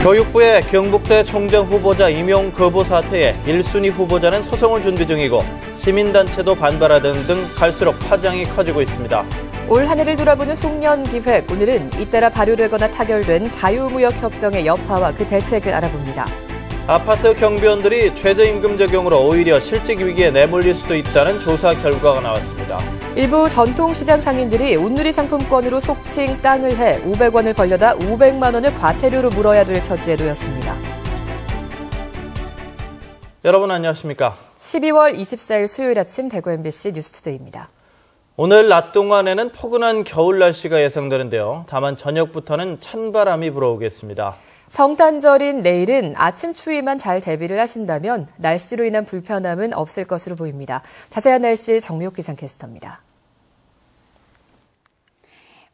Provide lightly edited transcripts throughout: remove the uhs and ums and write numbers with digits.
교육부의 경북대 총장 후보자 임용 거부 사태에 1순위 후보자는 소송을 준비 중이고 시민단체도 반발하는 등 갈수록 파장이 커지고 있습니다. 올 한 해를 돌아보는 송년기획, 오늘은 잇따라 발효되거나 타결된 자유무역협정의 여파와 그 대책을 알아봅니다. 아파트 경비원들이 최저임금 적용으로 오히려 실직 위기에 내몰릴 수도 있다는 조사 결과가 나왔습니다. 일부 전통시장 상인들이 온누리 상품권으로 속칭 깡을 해 500원을 벌려다 500만 원을 과태료로 물어야 될 처지에 놓였습니다. 여러분 안녕하십니까? 12월 24일 수요일 아침 대구 MBC 뉴스투데이입니다. 오늘 낮 동안에는 포근한 겨울 날씨가 예상되는데요. 다만 저녁부터는 찬바람이 불어오겠습니다. 성탄절인 내일은 아침 추위만 잘 대비를 하신다면 날씨로 인한 불편함은 없을 것으로 보입니다. 자세한 날씨 정미옥 기상캐스터입니다.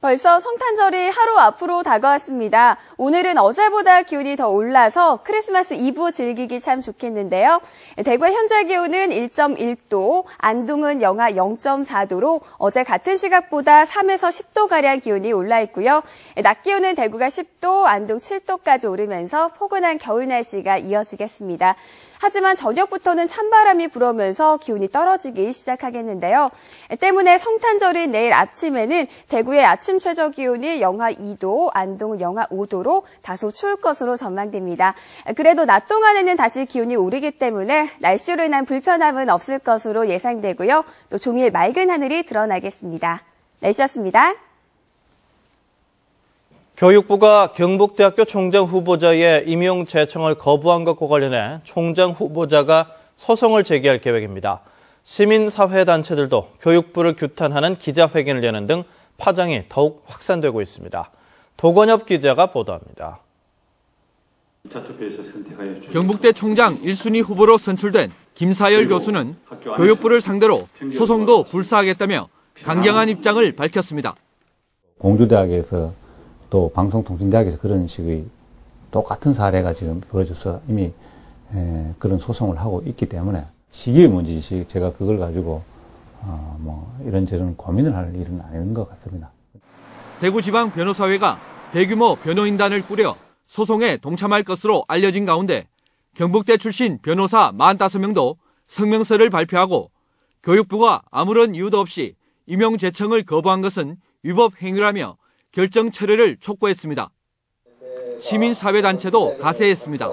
벌써 성탄절이 하루 앞으로 다가왔습니다. 오늘은 어제보다 기온이 더 올라서 크리스마스 이브 즐기기 참 좋겠는데요. 대구의 현재 기온은 1.1도, 안동은 영하 0.4도로 어제 같은 시각보다 3에서 10도가량 기온이 올라 있고요. 낮 기온은 대구가 10도, 안동 7도까지 오르면서 포근한 겨울 날씨가 이어지겠습니다. 하지만 저녁부터는 찬바람이 불어오면서 기온이 떨어지기 시작하겠는데요. 때문에 성탄절인 내일 아침에는 대구의 아침 최저 기온이 영하 2도, 안동은 영하 5도로 다소 추울 것으로 전망됩니다. 그래도 낮 동안에는 다시 기온이 오르기 때문에 날씨로 인한 불편함은 없을 것으로 예상되고요. 또 종일 맑은 하늘이 드러나겠습니다. 날씨였습니다. 교육부가 경북대학교 총장 후보자의 임용 제청을 거부한 것과 관련해 총장 후보자가 소송을 제기할 계획입니다. 시민사회단체들도 교육부를 규탄하는 기자회견을 여는 등 파장이 더욱 확산되고 있습니다. 도건엽 기자가 보도합니다. 경북대 총장 1순위 후보로 선출된 김사열 교수는 교육부를 상대로 소송도 불사하겠다며 강경한 입장을 밝혔습니다. 공주대학에서 또 방송통신대학에서 그런 식의 똑같은 사례가 지금 벌어져서 이미 그런 소송을 하고 있기 때문에 시기의 문제지 제가 그걸 가지고 이런저런 고민을 할 일은 아닌 것 같습니다. 대구지방변호사회가 대규모 변호인단을 꾸려 소송에 동참할 것으로 알려진 가운데 경북대 출신 변호사 45명도 성명서를 발표하고 교육부가 아무런 이유도 없이 임용 제청을 거부한 것은 위법 행위라며 결정 철회를 촉구했습니다. 시민사회단체도 가세했습니다.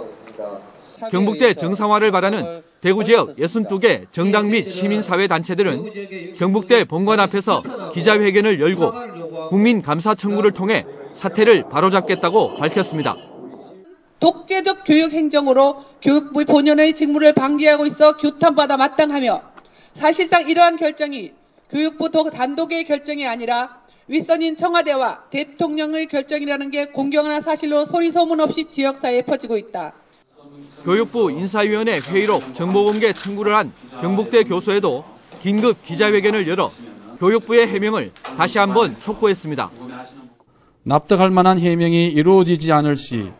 경북대 정상화를 바라는 대구 지역 62개 정당 및 시민사회단체들은 경북대 본관 앞에서 기자회견을 열고 국민감사 청구를 통해 사태를 바로잡겠다고 밝혔습니다. 독재적 교육 행정으로 교육부 본연의 직무를 방기하고 있어 규탄받아 마땅하며 사실상 이러한 결정이 교육부 단독의 결정이 아니라 윗선인 청와대와 대통령의 결정이라는 게 공경한 사실로 소리소문 없이 지역사회에 퍼지고 있다. 교육부 인사위원회 회의록 정보공개 청구를 한 경북대 교수에도 긴급 기자회견을 열어 교육부의 해명을 다시 한번 촉구했습니다. 납득할 만한 해명이 이루어지지 않을 시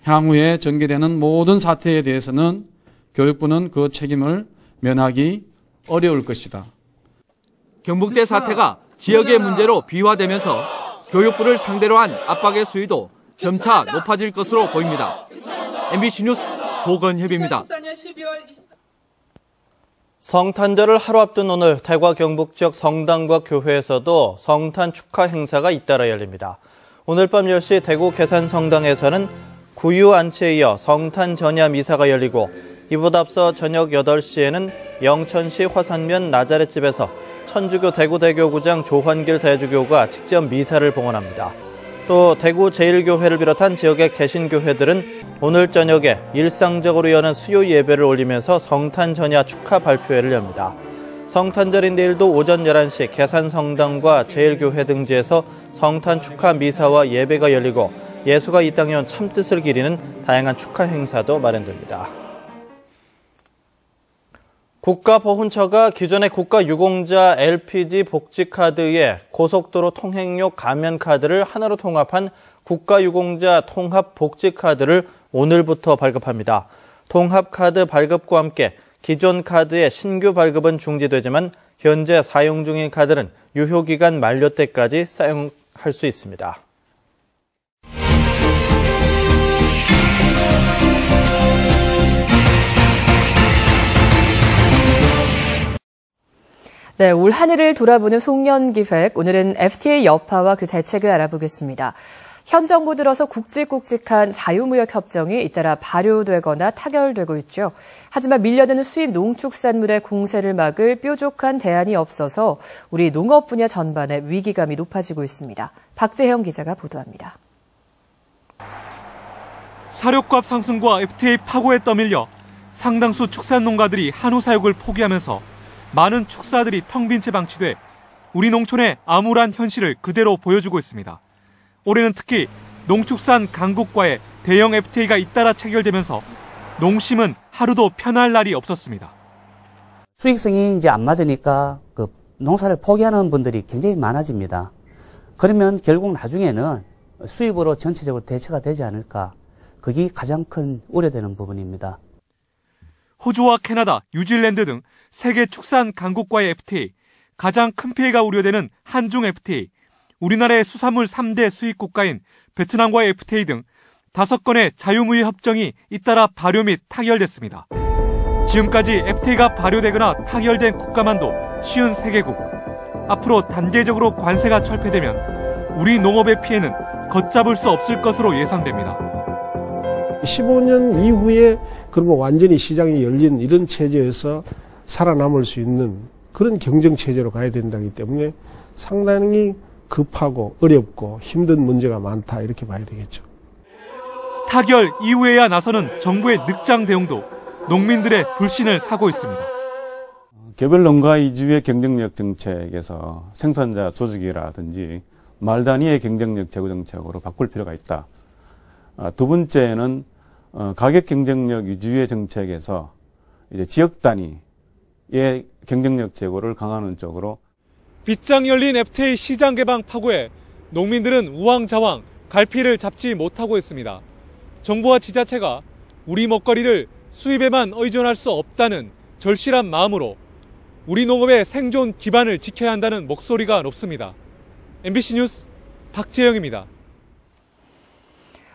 향후에 전개되는 모든 사태에 대해서는 교육부는 그 책임을 면하기 어려울 것이다. 경북대 사태가 지역의 문제로 비화되면서 교육부를 상대로 한 압박의 수위도 점차 높아질 것으로 보입니다. MBC 뉴스 도건협입니다. 성탄절을 하루 앞둔 오늘 대구 경북 지역 성당과 교회에서도 성탄 축하 행사가 잇따라 열립니다. 오늘 밤 10시 대구 계산성당에서는 구유 안치에 이어 성탄 전야 미사가 열리고 이보다 앞서 저녁 8시에는 영천시 화산면 나자렛집에서 천주교 대구대교구장 조환길 대주교가 직접 미사를 봉헌합니다. 또 대구 제1교회를 비롯한 지역의 개신교회들은 오늘 저녁에 일상적으로 여는 수요 예배를 올리면서 성탄 전야 축하 발표회를 엽니다. 성탄절인 내일도 오전 11시 계산성당과 제1교회 등지에서 성탄 축하 미사와 예배가 열리고 예수가 이 땅에 온 참뜻을 기리는 다양한 축하 행사도 마련됩니다. 국가보훈처가 기존의 국가유공자 LPG 복지카드에 고속도로 통행료 감면카드를 하나로 통합한 국가유공자 통합복지카드를 오늘부터 발급합니다. 통합카드 발급과 함께 기존 카드의 신규 발급은 중지되지만 현재 사용 중인 카드는 유효기간 만료 때까지 사용할 수 있습니다. 네, 올 한 해를 돌아보는 송년기획. 오늘은 FTA 여파와 그 대책을 알아보겠습니다. 현 정부 들어서 굵직굵직한 자유무역 협정이 잇따라 발효되거나 타결되고 있죠. 하지만 밀려드는 수입 농축산물의 공세를 막을 뾰족한 대안이 없어서 우리 농업 분야 전반에 위기감이 높아지고 있습니다. 박재형 기자가 보도합니다. 사료값 상승과 FTA 파고에 떠밀려 상당수 축산 농가들이 한우 사육을 포기하면서 많은 축사들이 텅 빈 채 방치돼 우리 농촌의 암울한 현실을 그대로 보여주고 있습니다. 올해는 특히 농축산 강국과의 대형 FTA가 잇따라 체결되면서 농심은 하루도 편할 날이 없었습니다. 수익성이 이제 안 맞으니까 농사를 포기하는 분들이 굉장히 많아집니다. 그러면 결국 나중에는 수입으로 전체적으로 대체가 되지 않을까. 그게 가장 큰 우려되는 부분입니다. 호주와 캐나다, 뉴질랜드 등 세계 축산 강국과의 FTA, 가장 큰 피해가 우려되는 한중 FTA, 우리나라의 수산물 3대 수입 국가인 베트남과의 FTA 등 5건의 자유무역 협정이 잇따라 발효 및 타결됐습니다. 지금까지 FTA가 발효되거나 타결된 국가만도 53개국. 앞으로 단계적으로 관세가 철폐되면 우리 농업의 피해는 걷잡을 수 없을 것으로 예상됩니다. 15년 이후에 그러면 완전히 시장이 열린 이런 체제에서 살아남을 수 있는 그런 경쟁 체제로 가야 된다기 때문에 상당히 급하고 어렵고 힘든 문제가 많다 이렇게 봐야 되겠죠. 타결 이후에야 나서는 정부의 늑장 대응도 농민들의 불신을 사고 있습니다. 개별 농가 위주의 경쟁력 정책에서 생산자 조직이라든지 말 단위의 경쟁력 제고 정책으로 바꿀 필요가 있다. 두 번째는 가격 경쟁력 위주의 정책에서 이제 지역 단위의 경쟁력 제고를 강화하는 쪽으로 빗장 열린 FTA 시장 개방 파고에 농민들은 우왕좌왕 갈피를 잡지 못하고 있습니다. 정부와 지자체가 우리 먹거리를 수입에만 의존할 수 없다는 절실한 마음으로 우리 농업의 생존 기반을 지켜야 한다는 목소리가 높습니다. MBC 뉴스 박재영입니다.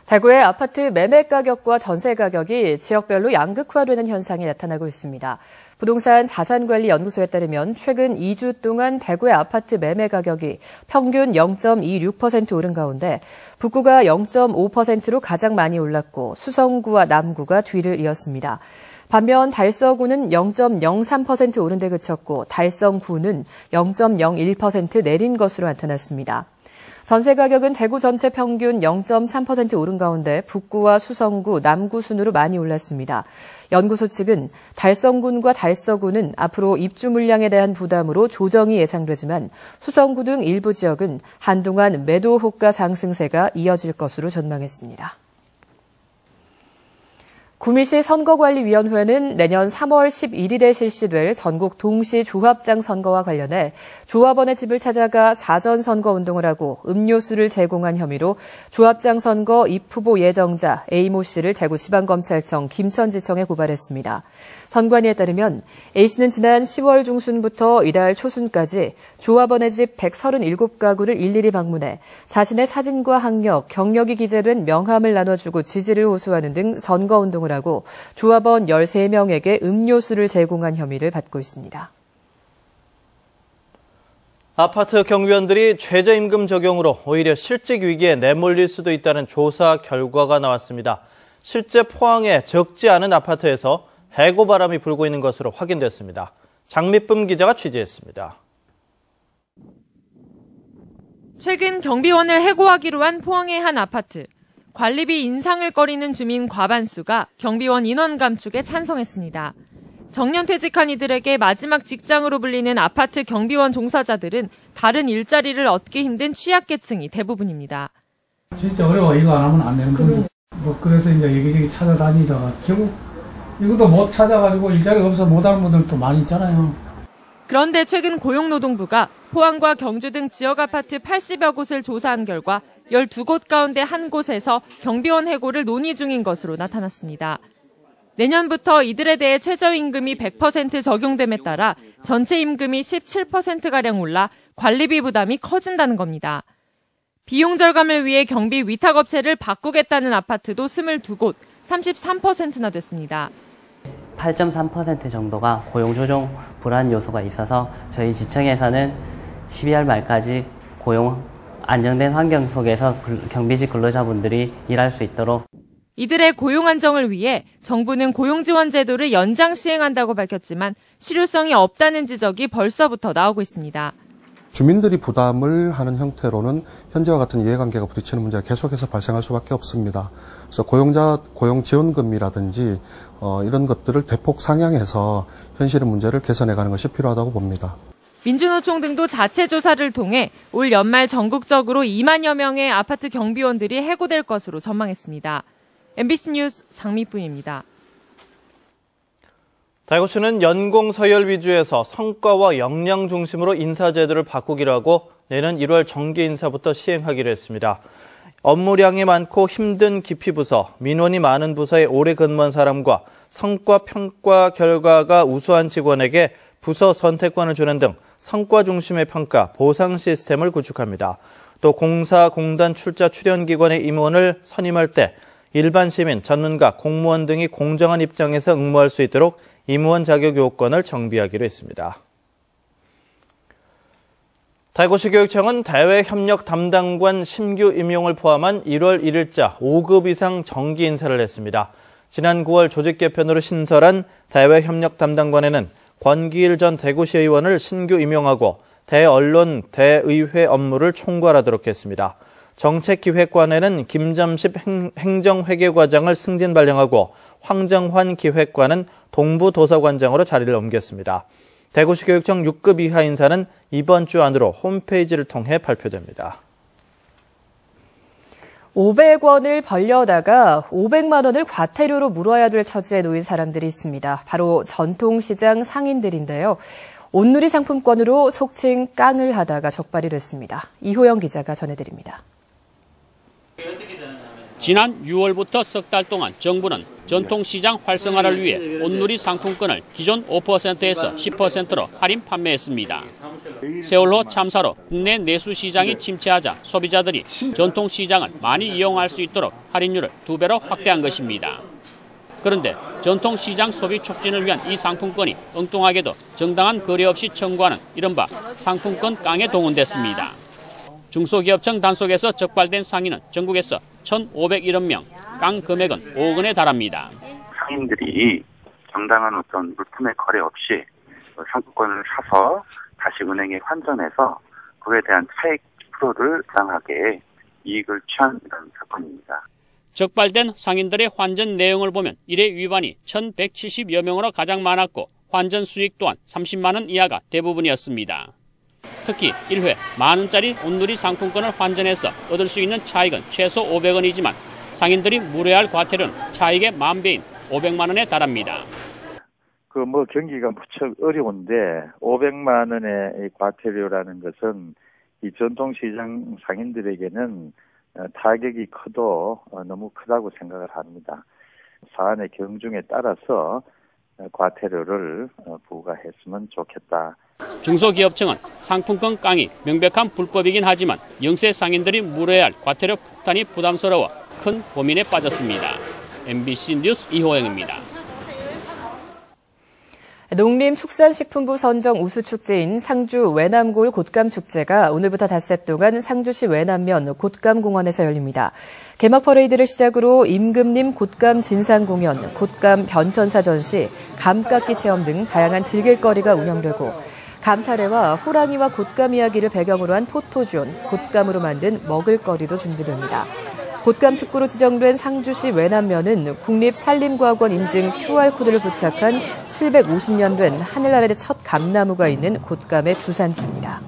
대구의 아파트 매매 가격과 전세 가격이 지역별로 양극화되는 현상이 나타나고 있습니다. 부동산 자산관리연구소에 따르면 최근 2주 동안 대구의 아파트 매매 가격이 평균 0.26% 오른 가운데 북구가 0.5%로 가장 많이 올랐고 수성구와 남구가 뒤를 이었습니다. 반면 달서구는 0.03% 오른 데 그쳤고 달성구는 0.01% 내린 것으로 나타났습니다. 전세 가격은 대구 전체 평균 0.3% 오른 가운데 북구와 수성구, 남구 순으로 많이 올랐습니다. 연구소 측은 달성군과 달서구는 앞으로 입주 물량에 대한 부담으로 조정이 예상되지만 수성구 등 일부 지역은 한동안 매도 호가 상승세가 이어질 것으로 전망했습니다. 구미시 선거관리위원회는 내년 3월 11일에 실시될 전국 동시 조합장 선거와 관련해 조합원의 집을 찾아가 사전 선거 운동을 하고 음료수를 제공한 혐의로 조합장 선거 입후보 예정자 A모 씨를 대구지방검찰청 김천지청에 고발했습니다. 선관위에 따르면 A씨는 지난 10월 중순부터 이달 초순까지 조합원의 집 137가구를 일일이 방문해 자신의 사진과 학력, 경력이 기재된 명함을 나눠주고 지지를 호소하는 등 선거운동을 하고 조합원 13명에게 음료수를 제공한 혐의를 받고 있습니다. 아파트 경비원들이 최저임금 적용으로 오히려 실직 위기에 내몰릴 수도 있다는 조사 결과가 나왔습니다. 실제 포항의 적지 않은 아파트에서 해고바람이 불고 있는 것으로 확인됐습니다. 장미쁨 기자가 취재했습니다. 최근 경비원을 해고하기로 한 포항의 한 아파트. 관리비 인상을 꺼리는 주민 과반수가 경비원 인원 감축에 찬성했습니다. 정년퇴직한 이들에게 마지막 직장으로 불리는 아파트 경비원 종사자들은 다른 일자리를 얻기 힘든 취약계층이 대부분입니다. 진짜 어려워. 이거 안 하면 안 되는 분들. 그래서 이제 여기저기 찾아다니다가 결국 이것도 못 찾아가지고 일자리 없어 못하는 분들도 많이 있잖아요. 그런데 최근 고용노동부가 포항과 경주 등 지역 아파트 80여 곳을 조사한 결과 12곳 가운데 한 곳에서 경비원 해고를 논의 중인 것으로 나타났습니다. 내년부터 이들에 대해 최저임금이 100% 적용됨에 따라 전체 임금이 17%가량 올라 관리비 부담이 커진다는 겁니다. 비용 절감을 위해 경비 위탁업체를 바꾸겠다는 아파트도 22곳, 33%나 됐습니다. 8.3% 정도가 고용조정 불안 요소가 있어서 저희 지청에서는 12월 말까지 고용 안정된 환경 속에서 경비직 근로자분들이 일할 수 있도록 이들의 고용 안정을 위해 정부는 고용지원 제도를 연장 시행한다고 밝혔지만 실효성이 없다는 지적이 벌써부터 나오고 있습니다. 주민들이 부담을 하는 형태로는 현재와 같은 이해관계가 부딪히는 문제가 계속해서 발생할 수밖에 없습니다. 그래서 고용지원금이라든지 이런 것들을 대폭 상향해서 현실의 문제를 개선해가는 것이 필요하다고 봅니다. 민주노총 등도 자체 조사를 통해 올 연말 전국적으로 2만여 명의 아파트 경비원들이 해고될 것으로 전망했습니다. MBC 뉴스 장미뿐입니다. 대구시는 연공 서열 위주에서 성과와 역량 중심으로 인사제도를 바꾸기로 하고 내년 1월 정기 인사부터 시행하기로 했습니다. 업무량이 많고 힘든 기피부서, 민원이 많은 부서에 오래 근무한 사람과 성과 평가 결과가 우수한 직원에게 부서 선택권을 주는 등 성과 중심의 평가, 보상 시스템을 구축합니다. 또 공사, 공단, 출자, 출연기관의 임원을 선임할 때 일반 시민, 전문가, 공무원 등이 공정한 입장에서 응모할 수 있도록 임원 자격 요건을 정비하기로 했습니다. 대구시 교육청은 대외협력 담당관 신규 임용을 포함한 1월 1일자 5급 이상 정기 인사를 했습니다. 지난 9월 조직 개편으로 신설한 대외협력 담당관에는 권기일 전 대구시 의원을 신규 임용하고 대언론, 대의회 업무를 총괄하도록 했습니다. 정책기획관에는 김점십 행정회계과장을 승진 발령하고 황정환 기획관은 동부도서관장으로 자리를 옮겼습니다. 대구시 교육청 6급 이하 인사는 이번 주 안으로 홈페이지를 통해 발표됩니다. 500원을 벌려다가 500만 원을 과태료로 물어야 될 처지에 놓인 사람들이 있습니다. 바로 전통시장 상인들인데요. 온누리 상품권으로 속칭 깡을 하다가 적발이 됐습니다. 이호영 기자가 전해드립니다. 지난 6월부터 석 달 동안 정부는 전통시장 활성화를 위해 온누리 상품권을 기존 5%에서 10%로 할인 판매했습니다. 세월호 참사로 국내 내수시장이 침체하자 소비자들이 전통시장을 많이 이용할 수 있도록 할인율을 2배로 확대한 것입니다. 그런데 전통시장 소비 촉진을 위한 이 상품권이 엉뚱하게도 정당한 거래 없이 청구하는 이른바 상품권 깡에 동원됐습니다. 중소기업청 단속에서 적발된 상인은 전국에서 1,501여 명, 깡 금액은 5억 원에 달합니다. 상인들이 정당한 어떤 물품의 거래 없이 상품권을 사서 다시 은행에 환전해서 그에 대한 차익 10%를 부당하게 이익을 취한 이런 사건입니다. 적발된 상인들의 환전 내용을 보면 일회 위반이 1,170여 명으로 가장 많았고 환전 수익 또한 30만 원 이하가 대부분이었습니다. 특히 1회 만 원짜리 온누리 상품권을 환전해서 얻을 수 있는 차익은 최소 500원이지만 상인들이 물어야 할 과태료는 차익의 만배인 500만 원에 달합니다. 경기가 무척 어려운데 500만 원의 과태료라는 것은 이 전통시장 상인들에게는 타격이 커도 너무 크다고 생각을 합니다. 사안의 경중에 따라서 과태료를 부과했으면 좋겠다. 중소기업청은 상품권 깡이 명백한 불법이긴 하지만 영세 상인들이 물어야 할 과태료 폭탄이 부담스러워 큰 고민에 빠졌습니다. MBC 뉴스 이호영입니다. 농림축산식품부 선정 우수축제인 상주 외남골 곶감축제가 오늘부터 닷새 동안 상주시 외남면 곶감공원에서 열립니다. 개막 퍼레이드를 시작으로 임금님 곶감 진상공연, 곶감 변천사 전시, 감깎기 체험 등 다양한 즐길거리가 운영되고 감타래와 호랑이와 곶감 이야기를 배경으로 한 포토존, 곶감으로 만든 먹을거리도 준비됩니다. 곶감 특구로 지정된 상주시 외남면은 국립산림과학원 인증 QR코드를 부착한 750년 된 하늘 아래 첫 감나무가 있는 곶감의 주산지입니다.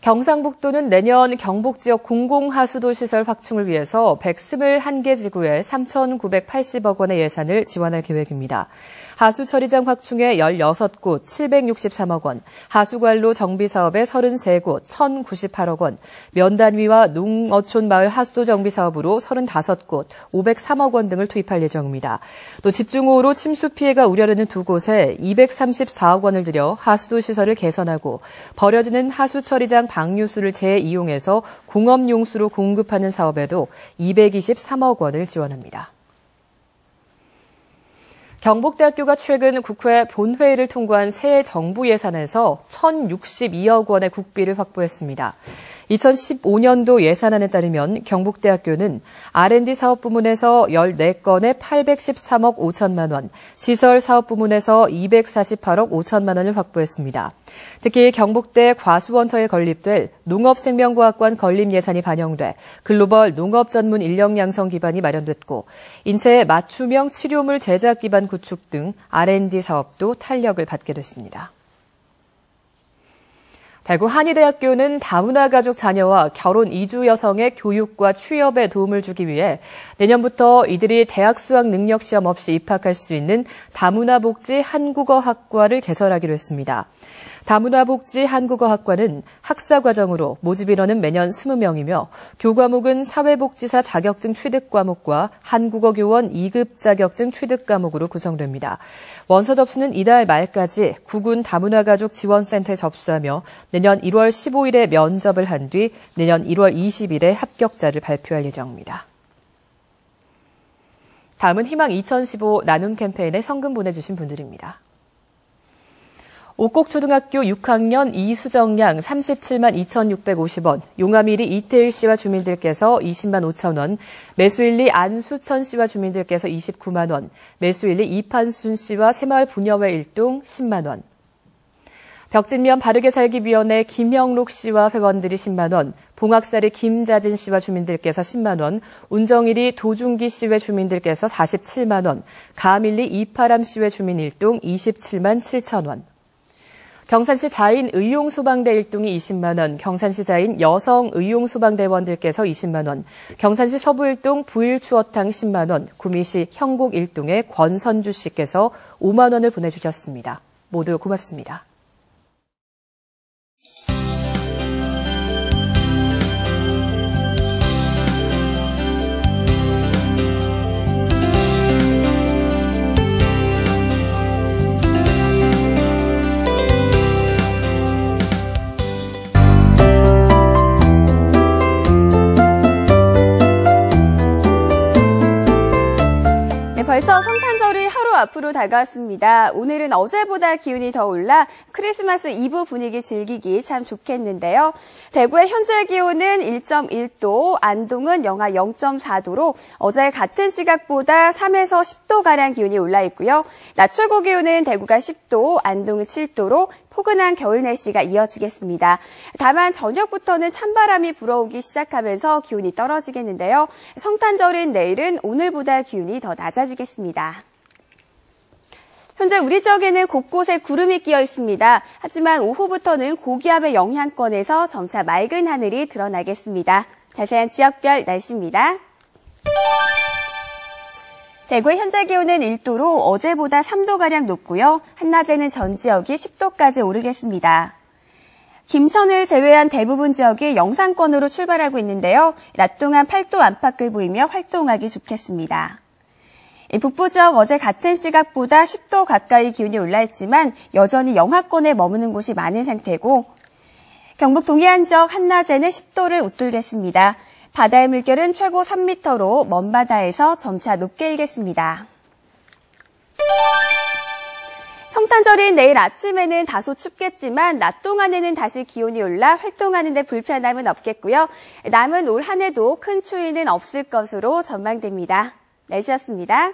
경상북도는 내년 경북 지역 공공하수도 시설 확충을 위해서 121개 지구에 3,980억 원의 예산을 지원할 계획입니다. 하수처리장 확충에 16곳 763억 원, 하수관로 정비 사업에 33곳 1,098억 원, 면단위와 농어촌 마을 하수도 정비 사업으로 35곳 503억 원 등을 투입할 예정입니다. 또 집중호우로 침수 피해가 우려되는 두 곳에 234억 원을 들여 하수도 시설을 개선하고 버려지는 하수처리장 방류수를 재이용해서 공업용수로 공급하는 사업에도 223억 원을 지원합니다. 경북대학교가 최근 국회 본회의를 통과한 새 정부 예산에서 1,062억 원의 국비를 확보했습니다. 2015년도 예산안에 따르면 경북대학교는 R&D 사업 부문에서 14건에 813억 5천만 원, 시설 사업 부문에서 248억 5천만 원을 확보했습니다. 특히 경북대 과수원터에 건립될 농업생명과학관 건립 예산이 반영돼 글로벌 농업 전문 인력 양성 기반이 마련됐고 인체 맞춤형 치료물 제작 기반 구축 등 R&D 사업도 탄력을 받게 됐습니다. 대구 한의대학교는 다문화 가족 자녀와 결혼 이주 여성의 교육과 취업에 도움을 주기 위해 내년부터 이들이 대학 수학 능력 시험 없이 입학할 수 있는 다문화복지 한국어학과를 개설하기로 했습니다. 다문화복지 한국어학과는 학사과정으로 모집 인원은 매년 20명이며 교과목은 사회복지사 자격증 취득 과목과 한국어 교원 2급 자격증 취득 과목으로 구성됩니다. 원서 접수는 이달 말까지 구군 다문화가족 지원센터에 접수하며 내년 1월 15일에 면접을 한 뒤 내년 1월 20일에 합격자를 발표할 예정입니다. 다음은 희망 2015 나눔 캠페인에 성금 보내주신 분들입니다. 옥곡초등학교 6학년 이수정 양 37만 2,650원, 용암1리 이태일 씨와 주민들께서 20만 5천 원, 매수1리 안수천 씨와 주민들께서 29만 원, 매수1리 이판순 씨와 새마을 부녀회 일동 10만 원, 벽진면 바르게 살기 위원회 김형록 씨와 회원들이 10만 원, 봉학살이 김자진 씨와 주민들께서 10만 원, 운정일이 도중기 씨와 주민들께서 47만 원, 가암일리 이파람 씨와 주민 일동 27만 7천 원, 경산시 자인 의용소방대 일동이 20만 원, 경산시 자인 여성 의용소방대원들께서 20만 원, 경산시 서부 일동 부일추어탕 10만 원, 구미시 형곡 일동의 권선주 씨께서 5만 원을 보내주셨습니다. 모두 고맙습니다. 벌써 성탄절이 하루 앞으로 다가왔습니다. 오늘은 어제보다 기온이 더 올라 크리스마스 이브 분위기 즐기기 참 좋겠는데요. 대구의 현재 기온은 1.1도, 안동은 영하 0.4도로 어제 같은 시각보다 3에서 10도가량 기온이 올라 있고요. 낮 최고 기온은 대구가 10도, 안동은 7도로 포근한 겨울 날씨가 이어지겠습니다. 다만 저녁부터는 찬바람이 불어오기 시작하면서 기온이 떨어지겠는데요. 성탄절인 내일은 오늘보다 기온이 더 낮아지겠습니다. 현재 우리 지역에는 곳곳에 구름이 끼어 있습니다. 하지만 오후부터는 고기압의 영향권에서 점차 맑은 하늘이 드러나겠습니다. 자세한 지역별 날씨입니다. 대구의 현재 기온은 1도로 어제보다 3도가량 높고요. 한낮에는 전 지역이 10도까지 오르겠습니다. 김천을 제외한 대부분 지역이 영상권으로 출발하고 있는데요. 낮 동안 8도 안팎을 보이며 활동하기 좋겠습니다. 북부 지역 어제 같은 시각보다 10도 가까이 기온이 올라있지만 여전히 영하권에 머무는 곳이 많은 상태고 경북 동해안 지역 한낮에는 10도를 웃돌겠습니다. 바다의 물결은 최고 3m로 먼바다에서 점차 높게 일겠습니다. 성탄절인 내일 아침에는 다소 춥겠지만 낮 동안에는 다시 기온이 올라 활동하는 데 불편함은 없겠고요. 남은 올 한 해도 큰 추위는 없을 것으로 전망됩니다. 날씨였습니다.